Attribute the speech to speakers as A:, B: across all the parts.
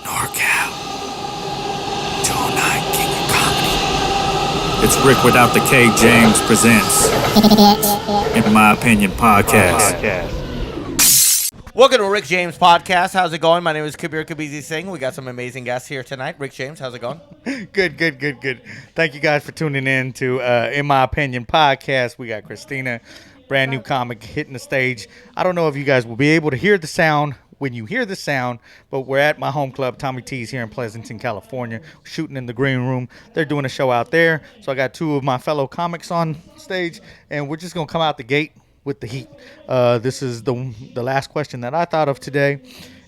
A: NorCal. 209 King of Comedy. It's Rick without the K. James presents, in my opinion, podcast.
B: Welcome to Ric James Podcast. How's it going? My name is Kabir Kabeezy Singh. We got some amazing guests here tonight. Ric James, how's it going?
C: Good. Thank you guys for tuning in to In My Opinion Podcast. We got Christina, brand new comic, hitting the stage. I don't know if you guys will be able to hear the sound when you hear the sound, but we're at my home club, Tommy T's, here in Pleasanton, California, shooting in the green room. They're doing a show out there, so I got two of my fellow comics on stage, and we're just going to come out the gate with the heat. This is the last question that I thought of today,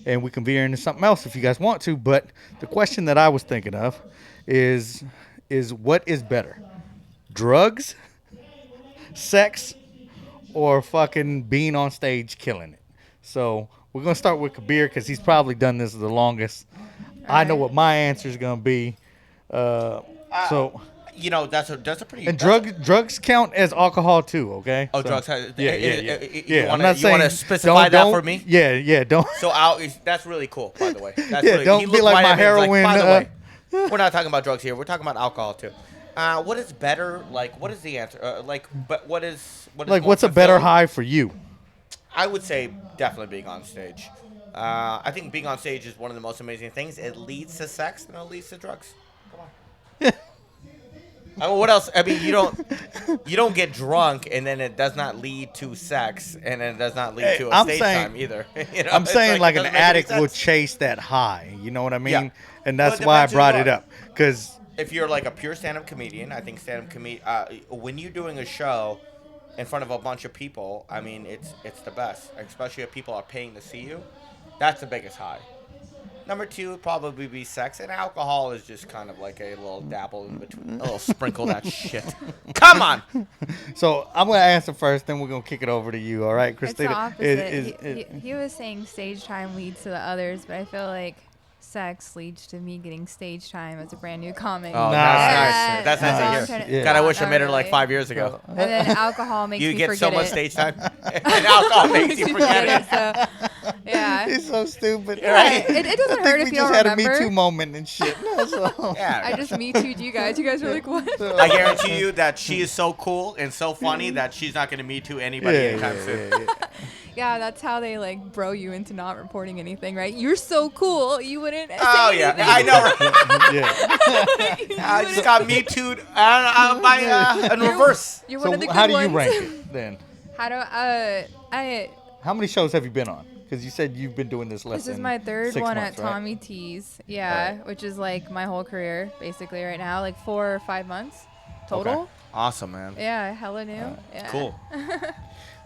C: and we can veer into something else if you guys want to, but the question that I was thinking of is what is better? Drugs, sex, or fucking being on stage killing it? So we're going to start with Kabir because he's probably done this the longest. I know what my answer is going to be.
B: You know, that's a pretty...
C: And drugs count as alcohol too, okay?
B: Oh,
C: so,
B: drugs...
C: Yeah.
B: You
C: I'm not
B: you want to specify that for me?
C: Yeah, don't.
B: So that's really cool, by the way. That's
C: Yeah, don't be like my heroin.
B: By the way, we're not talking about drugs here. We're talking about alcohol too. What is better? Like, what is the answer? But what is
C: like, what's a better high for you?
B: I would say definitely being on stage. I think being on stage is one of the most amazing things. It leads to sex and it leads to drugs. Come on. I mean, what else? I mean, you don't get drunk and then it does not lead to sex and it does not lead to a stage time either. You know?
C: I'm saying like an addict will
B: sense.
C: chase that high. You know what I mean?
B: Yeah.
C: And that's why I brought it up. Because
B: if you're like a pure stand-up comedian, I think when you're doing a show in front of a bunch of people, I mean, it's the best, especially if people are paying to see you. That's the biggest high. Number two would probably be sex, and alcohol is just kind of like a little dabble in between, a little sprinkle that shit. Come on.
C: So I'm going to answer first, then we're going to kick it over to you, all right, Christina?
D: It's the opposite. He was saying stage time leads to the others, but I feel like sex leads to me getting stage time as a brand new comic.
B: Oh, nice. That's nice to hear. God, I wish I met her like 5 years ago.
D: And then alcohol makes me forget it.
B: You get so much stage time, and alcohol makes you forget it.
D: So, yeah.
C: It's so stupid.
D: Right. It doesn't hurt if you don't remember.
C: We just had a Me Too moment and shit. So.
D: Yeah. I just Me Too'd you guys. You guys were like, what?
B: I guarantee you that she is so cool and so funny that she's not going to Me Too anybody anytime soon.
D: Yeah, that's how they like bro you into not reporting anything, right? You're so cool, you wouldn't.
B: Oh yeah,
D: anything.
B: I know. Right? I just got Me Too'd in reverse.
D: You're one of the good
C: how do
D: ones.
C: you rank it then?
D: How
C: many shows have you been on? Because you said you've been doing this less.
D: This is my third one
C: months,
D: at Tommy T's. Yeah, right. Which is like my whole career basically right now, like 4 or 5 months total.
B: Okay. Awesome, man.
D: Yeah, hella new. Yeah.
B: Cool.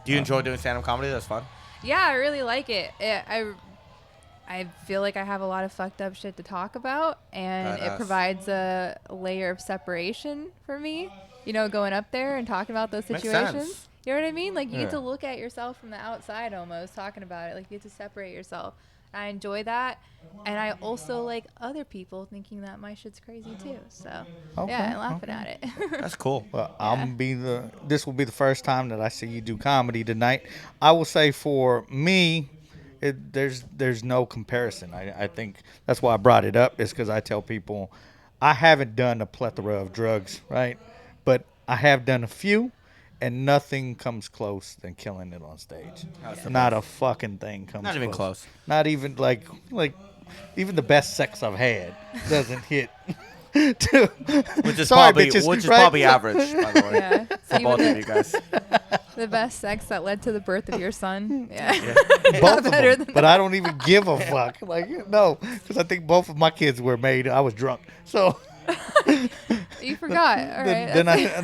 B: Do you enjoy doing stand-up comedy? That's fun.
D: Yeah, I really like it. I feel like I have a lot of fucked up shit to talk about, and it provides a layer of separation for me. You know, going up there and talking about those situations.
B: Makes sense.
D: You know what I mean? Like, you get to look at yourself from the outside almost, talking about it. Like, you get to separate yourself. I enjoy that, and I also like other people thinking that my shit's crazy too. So yeah, and laughing at it.
B: That's cool.
C: Well, this will be the first time that I see you do comedy tonight. I will say for me, there's no comparison. I think that's why I brought it up, is because I tell people I haven't done a plethora of drugs, right? But I have done a few. And nothing comes close than killing it on stage. Not a fucking thing comes close.
B: Not even close.
C: Not even like even the best sex I've had doesn't hit.
B: Which is probably average, by the way.
D: Yeah.
B: For both of you guys.
D: The best sex that led to the birth of your son. Yeah.
C: Both of them. But I don't even give a fuck. Like, no, because I think both of my kids were made. I was drunk, so.
D: You forgot. All right.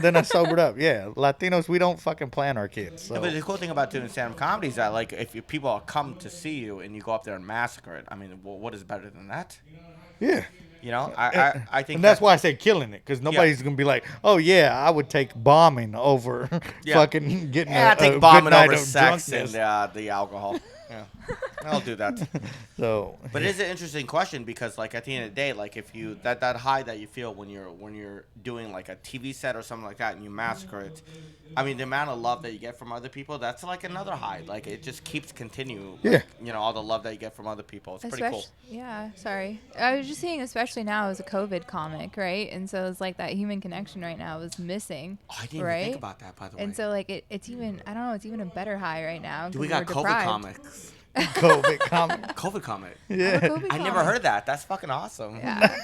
C: Then I sobered up. Yeah, Latinos, we don't fucking plan our kids. So.
B: Yeah, but the cool thing about doing stand-up comedy is that, like, if people come to see you and you go up there and massacre it, I mean, well, what is better than that?
C: Yeah.
B: You know, I think.
C: And that's why I say killing it, because nobody's gonna be like, oh yeah, I would take bombing over fucking getting
B: I take
C: a
B: bombing
C: good night
B: over
C: of
B: sex
C: drunkenness.
B: and the alcohol. Yeah. I'll do that.
C: So,
B: But it is an interesting question because, like, at the end of the day, like, if you that high that you feel when you're doing like a TV set or something like that and you massacre it, I mean, the amount of love that you get from other people, that's like another high. Like, it just keeps continue.
C: Yeah.
B: Like, you know, all the love that you get from other people. It's pretty cool.
D: Yeah, sorry. I was just saying, especially now as a COVID comic, right? And so it's like that human connection right now is missing.
B: Oh, I didn't
D: right?
B: even think about that, by the way.
D: And so like it's even, I don't know, it's even a better high right now.
B: Do we got COVID
D: deprived.
B: comics?
C: COVID comment.
B: COVID comic.
C: Yeah.
B: I never heard that. That's fucking awesome.
D: Yeah.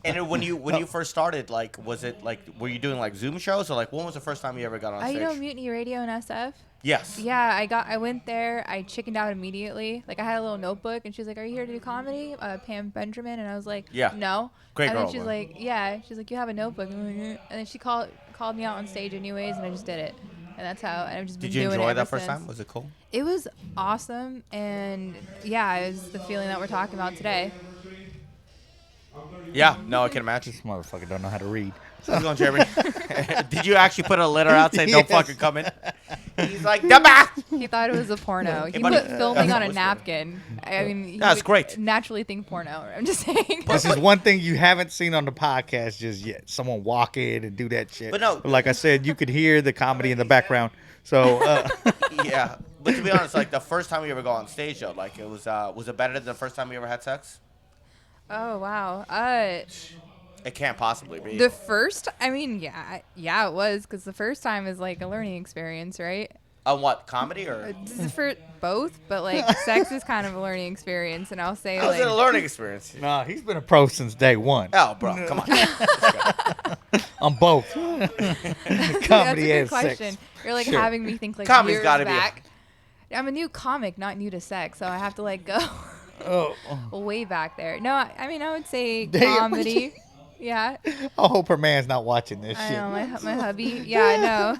B: And when you first started, like, was it like, were you doing like Zoom shows or like, when was the first time you ever got on stage?
D: You know Mutiny Radio and SF?
B: Yes.
D: Yeah, I went there. I chickened out immediately. Like, I had a little notebook, and she's like, "Are you here to do comedy?" Pam Benjamin, and I was like,
B: Yeah.
D: "No."
B: Great
D: and
B: girl.
D: then she's like, "Yeah." She's like, "You have a notebook." And then she called me out on stage anyways, and I just did it. And that's how. And I've just been
B: Did you
D: doing it
B: enjoy
D: ever
B: that first
D: since.
B: time? Was it cool?
D: It was awesome, and yeah, it was the feeling that we're talking about today.
B: Yeah. No, I can imagine.
C: This motherfucker don't know how to read.
B: How's it going, Jeremy? Did you actually put a letter out saying
C: Yes.
B: don't fucking come in? He's like, "Dumbass."
D: He thought it was a porno. He
B: buddy.
D: put filming on a
B: Whisper.
D: napkin. I mean, he
B: That's
D: would
B: great.
D: Naturally think porno. I'm just saying.
C: This is one thing you haven't seen on the podcast just yet. Someone walk in and do that shit.
B: But no.
C: Like I said, you could hear the comedy in the background. So,
B: Yeah. But to be honest, like, the first time you ever go on stage, though, like, it was it better than the first time you ever had sex?
D: Oh wow.
B: It can't possibly be.
D: The first, I mean, yeah, it was, because the first time is like a learning experience, right?
B: On what, comedy or?
D: For both, but like sex is kind of a learning experience, and I'll say
B: How was
D: like
B: it a learning experience?
C: nah, he's been a pro since day one.
B: Oh, bro, come on.
C: On both.
D: that's
C: Comedy
D: a
C: and
D: good question.
C: sex.
D: You're like
C: Sure.
D: having me think like
B: Comedy's
D: years
B: gotta be a-
D: back. I'm a new comic, not new to sex, so I have to like go
C: Oh,
D: way back there. No, I mean I would say
C: Damn.
D: comedy. Yeah,
C: I hope her man's not watching this
D: I
C: shit.
D: know my hubby. Yeah, I know.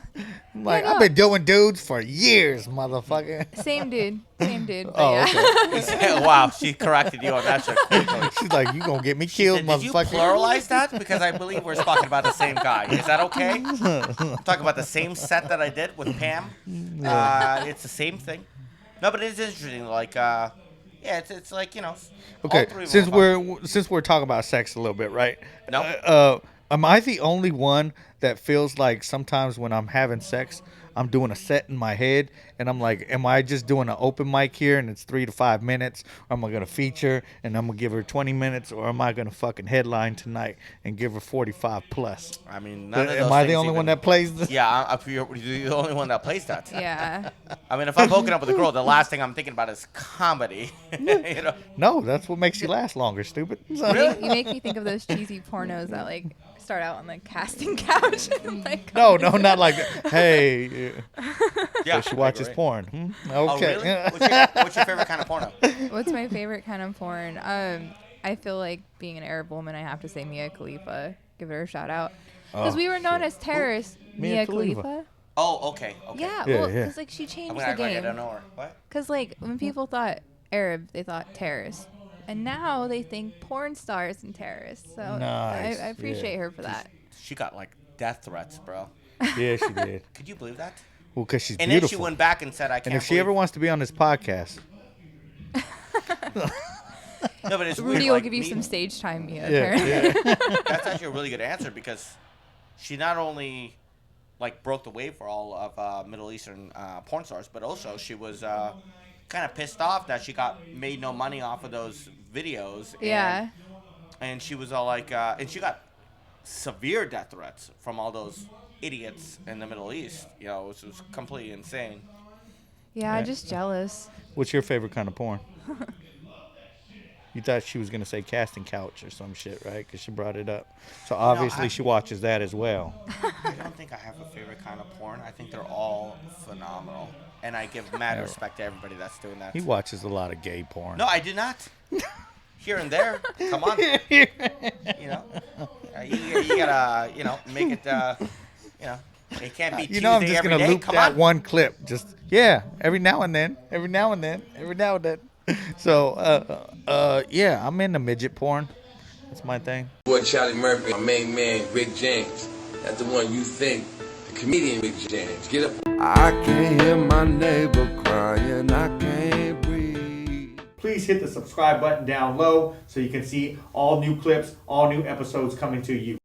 C: I'm like,
D: Yeah, no.
C: I've been doing dudes for years, motherfucker.
D: Same dude. But
C: Oh,
D: yeah.
C: okay.
B: Wow, she corrected you on that shit quickly.
C: She's like, you gonna get me
B: She
C: killed,
B: said, did you
C: motherfucker.
B: pluralize that? Because I believe we're talking about the same guy. Is that okay? I'm talking about the same set that I did with Pam. It's the same thing. No, but it's interesting. Like, yeah, it's like, you know. all
C: Okay,
B: three of
C: since
B: them are fun.
C: we're talking about sex a little bit, right?
B: No.
C: Am I the only one that feels like sometimes when I'm having sex, I'm doing a set in my head, and I'm like, am I just doing an open mic here, and it's 3 to 5 minutes, or am I gonna feature and I'm gonna give her 20 minutes, or am I gonna fucking headline tonight and give her 45 plus?
B: I mean, none of those
C: Am I the
B: things
C: only one
B: even-
C: that plays this?
B: Yeah, you're the only one that plays that.
D: Yeah.
B: I mean, if I'm hooking up with a girl, the last thing I'm thinking about is comedy. You know?
C: No, that's what makes you last longer, stupid. So-
D: You make me think of those cheesy pornos that like start out on the casting couch. And, like,
C: No, not like that. Hey,
B: Yeah.
C: so she watches
B: right.
C: porn. Hmm?
B: Oh,
C: Okay.
B: really? What's your favorite kind of porno?
D: What's my favorite kind of porn? I feel like being an Arab woman, I have to say Mia Khalifa. Give her a shout out. Because we were known as terrorists.
C: Mia
D: Mia
C: Khalifa?
D: Khalifa.
B: Oh, okay.
D: Yeah,
C: Yeah,
D: well,
C: yeah.
D: because like she
B: I'm
D: changed
B: gonna
D: the
B: act like I
D: game.
B: don't know her. What?
D: Because like when people thought Arab, they thought terrorists, and now they think porn stars and terrorists. So
C: Nice,
D: I appreciate
C: yeah.
D: her for that.
B: She got like death threats, bro.
C: Yeah, she did.
B: Could you believe that?
C: Well, because she's
B: And
C: beautiful.
B: then she went back and said, "I can't."
C: And if she ever wants to be on this podcast,
B: no, but it's
D: Rudy
B: weird,
D: will
B: like,
D: give you
B: me-
D: some stage time, Mia.
C: yeah,
D: apparently.
C: yeah.
B: That's actually a really good answer because she not only like broke the wave for all of Middle Eastern porn stars, but also she was kind of pissed off that she made no money off of those videos.
D: Yeah.
B: And she was all like, and she got severe death threats from all those idiots in the Middle East. You know, which was completely insane.
D: Yeah, I'm just jealous.
C: What's your favorite kind of porn? You thought she was gonna say casting couch or some shit, right? Because she brought it up. So obviously she watches that as well.
B: I don't think I have a favorite kind of porn. I think they're all phenomenal. And I give mad respect to everybody that's doing that.
C: He watches a lot of gay porn.
B: No, I did not. Here and there. Come on. You know, you gotta, make it, it can't be Tuesday
C: I'm just
B: every
C: gonna
B: day.
C: loop
B: Come
C: that
B: on.
C: one clip. Just every now and then. So, yeah, I'm into midget porn. That's my thing.
E: Boy Charlie Murphy, my main man Ric James. That's the one you think, the comedian Ric James. Get up.
F: I can't hear my neighbor crying, I can't breathe.
C: hit the subscribe button down low so you can see all new clips, all new episodes coming to you.